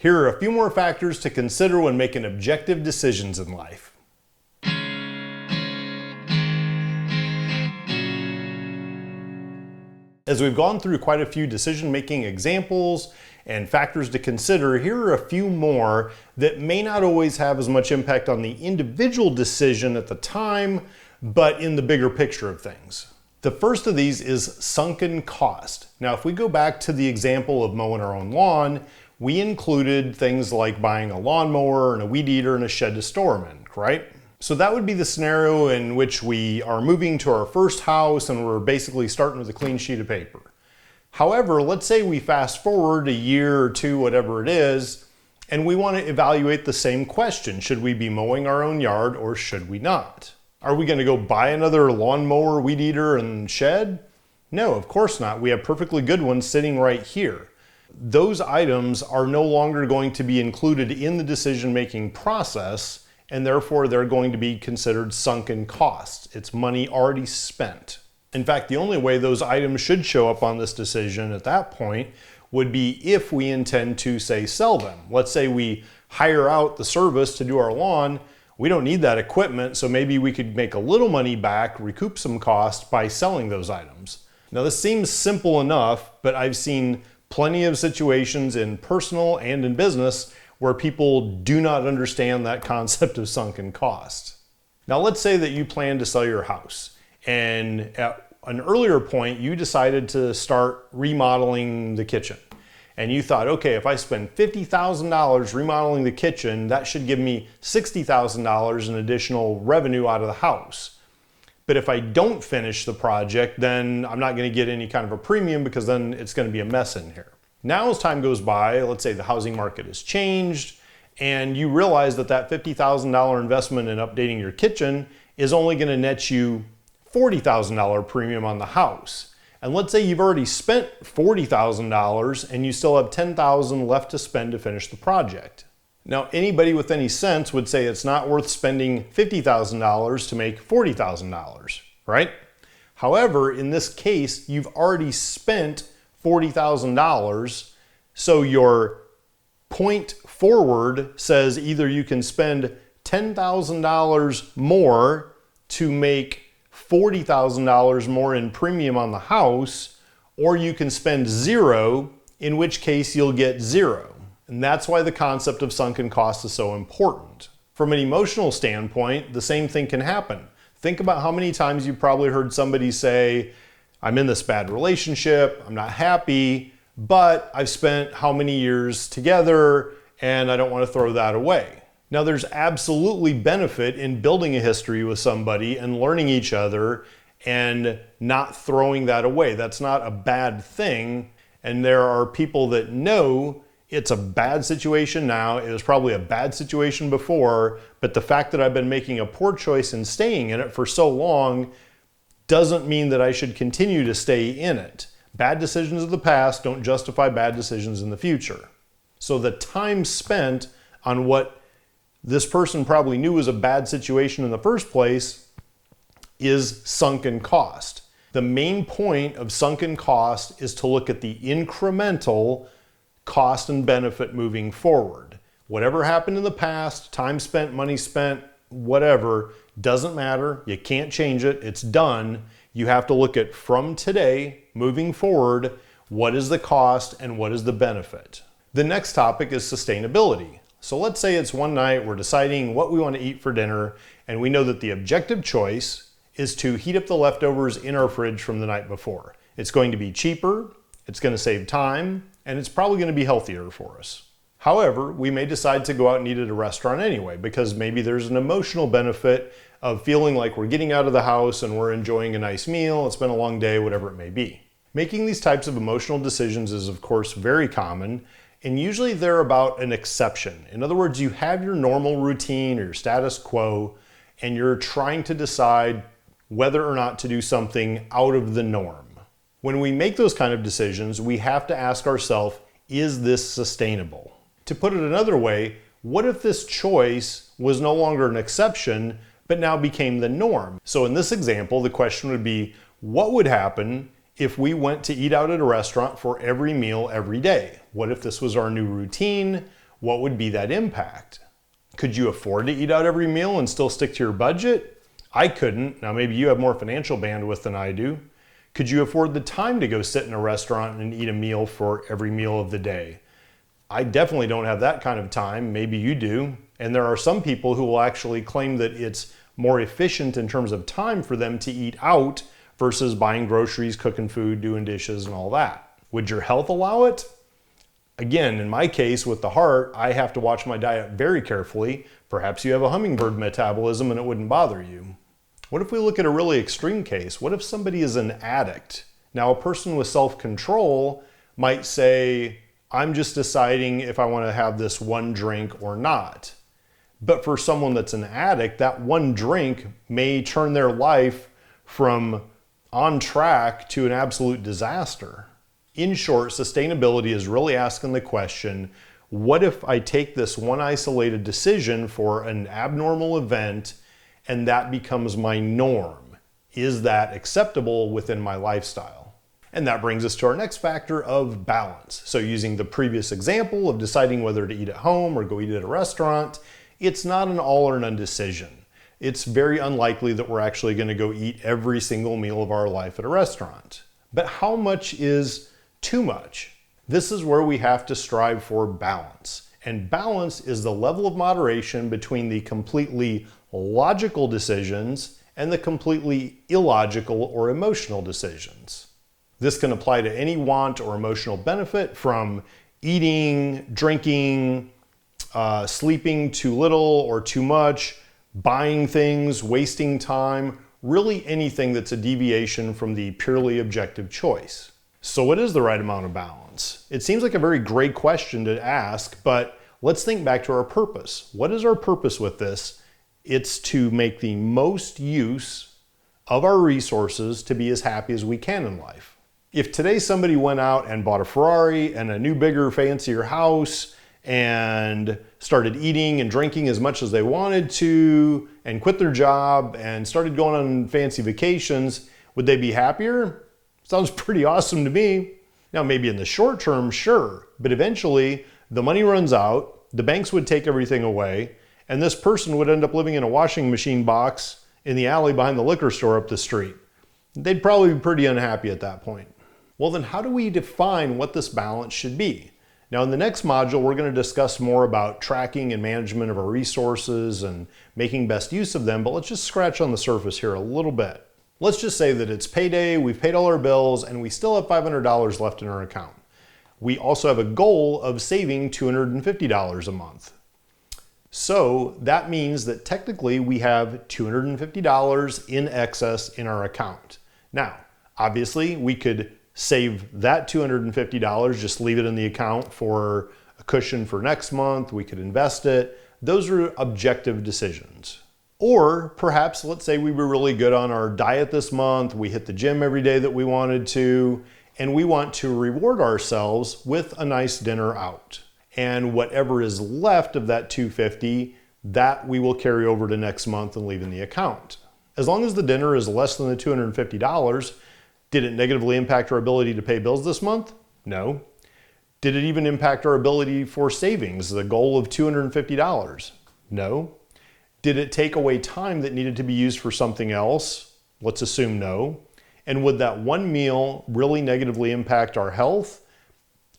Here are a few more factors to consider when making objective decisions in life. As we've gone through quite a few decision-making examples and factors to consider, here are a few more that may not always have as much impact on the individual decision at the time, but in the bigger picture of things. The first of these is sunken cost. Now, if we go back to the example of mowing our own lawn, we included things like buying a lawnmower and a weed eater and a shed to store them in, right? So that would be the scenario in which we are moving to our first house and we're basically starting with a clean sheet of paper. However, let's say we fast forward a year or two, whatever it is, and we want to evaluate the same question. Should we be mowing our own yard or should we not? Are we going to go buy another lawnmower, weed eater, and shed? No, of course not. We have perfectly good ones sitting right here. Those items are no longer going to be included in the decision-making process, and therefore they're going to be considered sunken costs. It's money already spent. In fact, the only way those items should show up on this decision at that point would be if we intend to, say, sell them. Let's say we hire out the service to do our lawn. We don't need that equipment, so maybe we could make a little money back, recoup some cost by selling those items. Now, this seems simple enough, but I've seen plenty of situations in personal and in business where people do not understand that concept of sunken cost. Now, let's say that you plan to sell your house, and at an earlier point, you decided to start remodeling the kitchen. And you thought, okay, if I spend $50,000 remodeling the kitchen, that should give me $60,000 in additional revenue out of the house. But if I don't finish the project, then I'm not going to get any kind of a premium because then it's going to be a mess in here. Now, as time goes by, let's say the housing market has changed and you realize that that $50,000 investment in updating your kitchen is only going to net you $40,000 premium on the house. And let's say you've already spent $40,000 and you still have $10,000 left to spend to finish the project. Now, anybody with any sense would say it's not worth spending $50,000 to make $40,000, right? However, in this case, you've already spent $40,000, so your point forward says either you can spend $10,000 more to make $40,000 more in premium on the house, or you can spend zero, in which case you'll get zero. And that's why the concept of sunken cost is so important. From an emotional standpoint, the same thing can happen. Think about how many times you've probably heard somebody say, I'm in this bad relationship, I'm not happy, but I've spent how many years together and I don't want to throw that away. Now, there's absolutely benefit in building a history with somebody and learning each other and not throwing that away. That's not a bad thing. And there are people that know it's a bad situation now. It was probably a bad situation before, but the fact that I've been making a poor choice and staying in it for so long doesn't mean that I should continue to stay in it. Bad decisions of the past don't justify bad decisions in the future. So the time spent on what this person probably knew was a bad situation in the first place is sunken cost. The main point of sunken cost is to look at the incremental cost and benefit moving forward. Whatever happened in the past, time spent, money spent, whatever, doesn't matter. You can't change it. It's done. You have to look at from today, moving forward, what is the cost and what is the benefit. The next topic is sustainability. So let's say it's one night, we're deciding what we want to eat for dinner, and we know that the objective choice is to heat up the leftovers in our fridge from the night before. It's going to be cheaper, it's going to save time, and it's probably going to be healthier for us. However, we may decide to go out and eat at a restaurant anyway, because maybe there's an emotional benefit of feeling like we're getting out of the house and we're enjoying a nice meal, it's been a long day, whatever it may be. Making these types of emotional decisions is, of course, very common, and usually they're about an exception. In other words, you have your normal routine or your status quo, and you're trying to decide whether or not to do something out of the norm. When we make those kind of decisions, we have to ask ourselves, is this sustainable? To put it another way, what if this choice was no longer an exception, but now became the norm? So in this example, the question would be, what would happen if we went to eat out at a restaurant for every meal every day? What if this was our new routine? What would be that impact? Could you afford to eat out every meal and still stick to your budget? I couldn't. Now maybe you have more financial bandwidth than I do. Could you afford the time to go sit in a restaurant and eat a meal for every meal of the day? I definitely don't have that kind of time. Maybe you do. And there are some people who will actually claim that it's more efficient in terms of time for them to eat out versus buying groceries, cooking food, doing dishes, and all that. Would your health allow it? Again, in my case with the heart, I have to watch my diet very carefully. Perhaps you have a hummingbird metabolism and it wouldn't bother you. What if we look at a really extreme case? What if somebody is an addict? Now, a person with self-control might say, I'm just deciding if I want to have this one drink or not. But for someone that's an addict, that one drink may turn their life from on track to an absolute disaster. In short, sustainability is really asking the question, what if I take this one isolated decision for an abnormal event and that becomes my norm? Is that acceptable within my lifestyle? And that brings us to our next factor of balance. So using the previous example of deciding whether to eat at home or go eat at a restaurant, it's not an all or none decision. It's very unlikely that we're actually going to go eat every single meal of our life at a restaurant. But how much is too much? This is where we have to strive for balance. And balance is the level of moderation between the completely logical decisions and the completely illogical or emotional decisions. This can apply to any want or emotional benefit, from eating, drinking, sleeping too little or too much, buying things, wasting time, really anything that's a deviation from the purely objective choice. So what is the right amount of balance? It seems like a very great question to ask, but let's think back to our purpose. What is our purpose with this? It's to make the most use of our resources to be as happy as we can in life. If today somebody went out and bought a Ferrari and a new, bigger, fancier house and started eating and drinking as much as they wanted to and quit their job and started going on fancy vacations, would they be happier? Sounds pretty awesome to me. Now, maybe in the short term, sure, but eventually the money runs out, the banks would take everything away, and this person would end up living in a washing machine box in the alley behind the liquor store up the street. They'd probably be pretty unhappy at that point. Well, then how do we define what this balance should be? Now, in the next module, we're going to discuss more about tracking and management of our resources and making best use of them, but let's just scratch on the surface here a little bit. Let's just say that it's payday, we've paid all our bills, and we still have $500 left in our account. We also have a goal of saving $250 a month. So that means that technically we have $250 in excess in our account. Now, obviously we could save that $250, just leave it in the account for a cushion for next month. We could invest it. Those are objective decisions. Or perhaps, let's say we were really good on our diet this month. We hit the gym every day that we wanted to, and we want to reward ourselves with a nice dinner out. And whatever is left of that $250, that we will carry over to next month and leave in the account. As long as the dinner is less than the $250, did it negatively impact our ability to pay bills this month? No. Did it even impact our ability for savings, the goal of $250? No. Did it take away time that needed to be used for something else? Let's assume no. And would that one meal really negatively impact our health?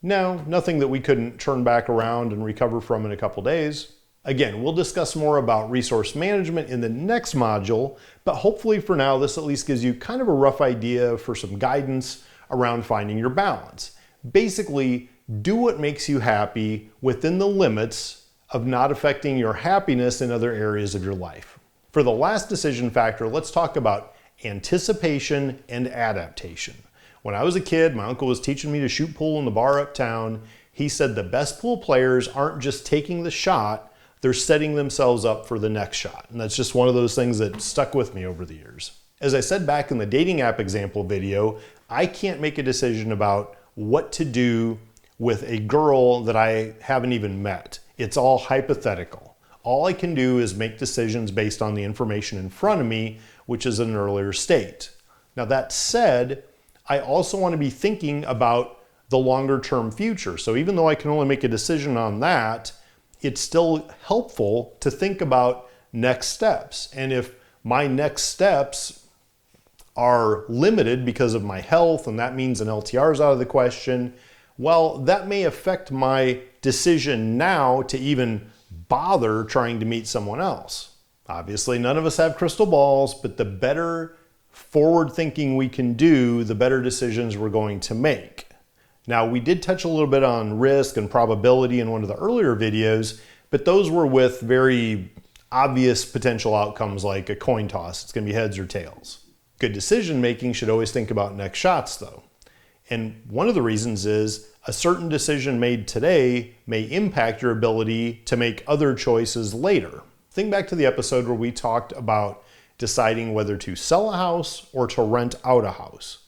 No, nothing that we couldn't turn back around and recover from in a couple days. Again, we'll discuss more about resource management in the next module, but hopefully for now, this at least gives you kind of a rough idea for some guidance around finding your balance. Basically, do what makes you happy within the limits of not affecting your happiness in other areas of your life. For the last decision factor, let's talk about anticipation and adaptation. When I was a kid, my uncle was teaching me to shoot pool in the bar uptown. He said the best pool players aren't just taking the shot, they're setting themselves up for the next shot. And that's just one of those things that stuck with me over the years. As I said back in the dating app example video, I can't make a decision about what to do with a girl that I haven't even met. It's all hypothetical. All I can do is make decisions based on the information in front of me, which is in an earlier state. Now that said, I also want to be thinking about the longer term future. So even though I can only make a decision on that, it's still helpful to think about next steps. And if my next steps are limited because of my health, and that means an LTR is out of the question, well, that may affect my decision now to even bother trying to meet someone else. Obviously, none of us have crystal balls, but the better forward thinking we can do, the better decisions we're going to make. Now, we did touch a little bit on risk and probability in one of the earlier videos, but those were with very obvious potential outcomes like a coin toss. It's going to be heads or tails. Good decision making should always think about next shots though. And one of the reasons is a certain decision made today may impact your ability to make other choices later. Think back to the episode where we talked about deciding whether to sell a house or to rent out a house.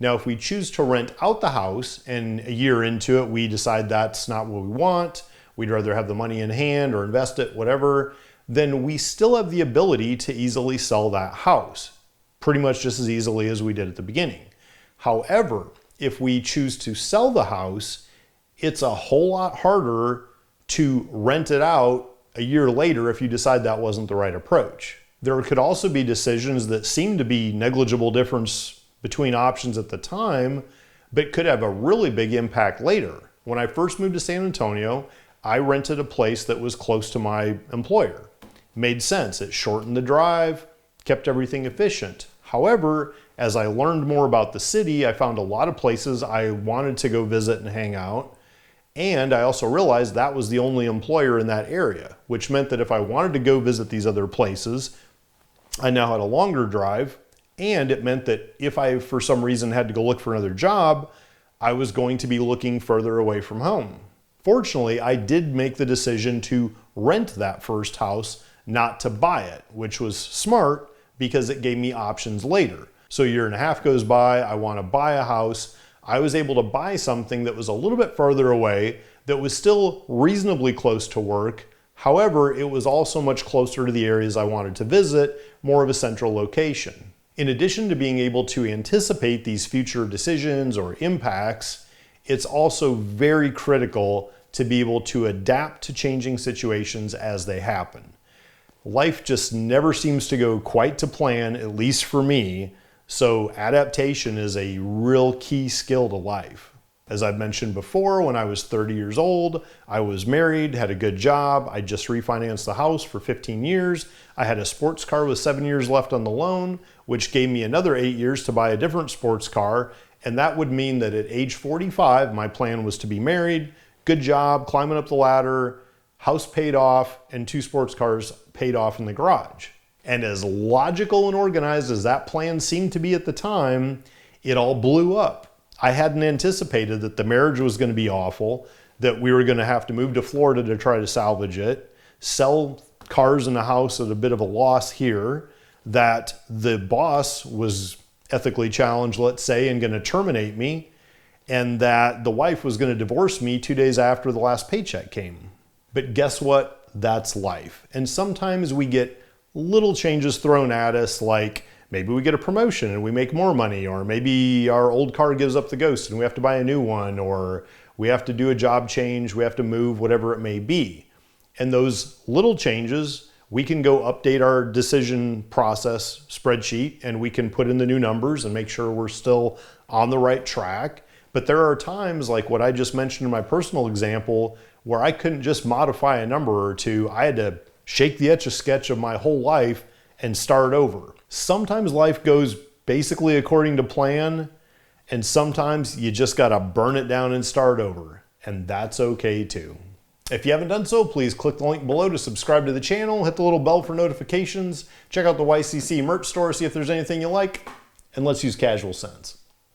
Now, if we choose to rent out the house and a year into it, we decide that's not what we want, we'd rather have the money in hand or invest it, whatever, then we still have the ability to easily sell that house, pretty much just as easily as we did at the beginning. However, if we choose to sell the house, it's a whole lot harder to rent it out a year later if you decide that wasn't the right approach. There could also be decisions that seem to be negligible difference between options at the time, but could have a really big impact later. When I first moved to San Antonio, I rented a place that was close to my employer. Made sense. It shortened the drive, kept everything efficient. However, as I learned more about the city, I found a lot of places I wanted to go visit and hang out. And I also realized that was the only employer in that area, which meant that if I wanted to go visit these other places, I now had a longer drive. And it meant that if I, for some reason, had to go look for another job, I was going to be looking further away from home. Fortunately, I did make the decision to rent that first house, not to buy it, which was smart because it gave me options later. So a year and a half goes by, I want to buy a house. I was able to buy something that was a little bit further away, that was still reasonably close to work. However, it was also much closer to the areas I wanted to visit, more of a central location. In addition to being able to anticipate these future decisions or impacts, it's also very critical to be able to adapt to changing situations as they happen. Life just never seems to go quite to plan, at least for me, so adaptation is a real key skill to life. As I've mentioned before, when I was 30 years old, I was married, had a good job, I just refinanced the house for 15 years, I had a sports car with 7 years left on the loan, which gave me another 8 years to buy a different sports car, and that would mean that at age 45, my plan was to be married, good job, climbing up the ladder, house paid off, and 2 sports cars paid off in the garage. And as logical and organized as that plan seemed to be at the time, it all blew up. I hadn't anticipated that the marriage was going to be awful, that we were going to have to move to Florida to try to salvage it, sell cars and a house at a bit of a loss here, that the boss was ethically challenged, let's say, and going to terminate me, and that the wife was going to divorce me 2 days after the last paycheck came. But guess what? That's life. And sometimes we get little changes thrown at us, like maybe we get a promotion and we make more money, or maybe our old car gives up the ghost and we have to buy a new one, or we have to do a job change, we have to move, whatever it may be. And those little changes, we can go update our decision process spreadsheet and we can put in the new numbers and make sure we're still on the right track. But there are times, like what I just mentioned in my personal example, where I couldn't just modify a number or two. I had to shake the Etch-a-Sketch of my whole life and start over. Sometimes life goes basically according to plan, and sometimes you just gotta burn it down and start over, and that's okay too. If you haven't done so, please click the link below to subscribe to the channel, hit the little bell for notifications, check out the YCC merch store, see if there's anything you like, and let's use casual sense.